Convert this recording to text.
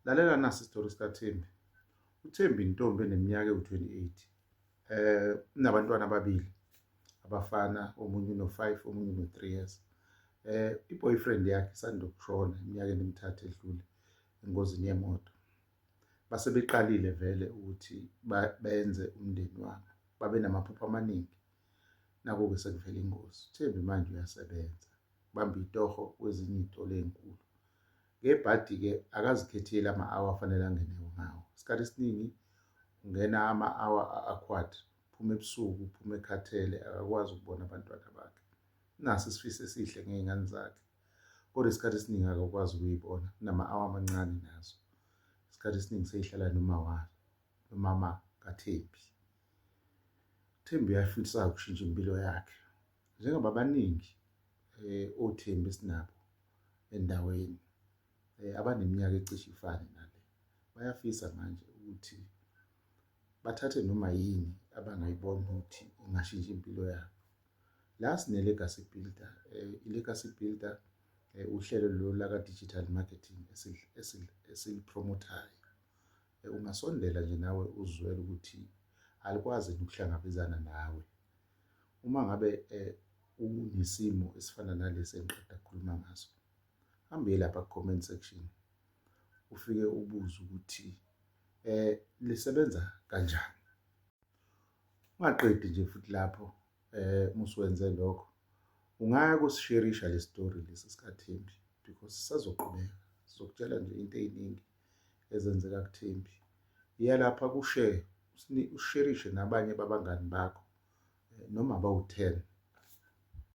Lalela nasi isitori sikaThembi. uThembi intombi eneminyaka ewu-28, unabantwana ababili abafana, omunye uno-5 omunye uno-3 years. I-boyfriend yakhe isanda ukushona eminyakeni emithathu edlule engozini yemoto. Base beqalile vele ukuthi benze umndeni wabo, babe namaphupho amaningi. Naku-ke sekuvela ingozi. uThembi manje uyasebenza, ubamba itoho kwezinye iy'tolo ey'nkulu. Ngebhadi-ke akazikhetheli ama-hour afanele angene ngawo. Isikhathi esiningi ungena ama-hour a-quad, uphume ebusuku, uphume ekhathele, akakwazi ukubona abantwana bakhe. Naso isifiso esihle ngey'ngane zakhe, kodwa isikhathi esiningi akakwazi ukuyibona, kunama-hour amancane nazo. Isikhathi esiningi seyihlala nomama kaThembi. uThembi uyafisa ukushintsha impilo yakhe, njengoba abaningi oThembi esinabo endaweni abaneminyaka ecishe ifane nale. Bayafisa manje ukuthi bathathe noma yini abangayibona ukuthi ingashintsha impilo yabo. La sine-Legacy Builder. I-Legacy Builder uhlelo lolu laka-digital marketing esilipromothayo. Ungasondela nje nawe uzwele ukuthi alikwazi ukuhlangabezana nawe. Uma ngabe unesimo esifana nalesi engiqeda ukukhuluma ngaso, hambe lapha ku-comment section, ufike ubuze ukuthi lisebenza kanjani. Ungaqedi nje futhi lapho, musuwenze lokho, ungaya kusisherisha le story lesi sikaThembi, because sisazoqhubeka, sizokutshela nje into ey'ningi ezenzeka kuThembi. Iya lapha ku-share, usherishe nabanye babangani bakho, noma bawu-10,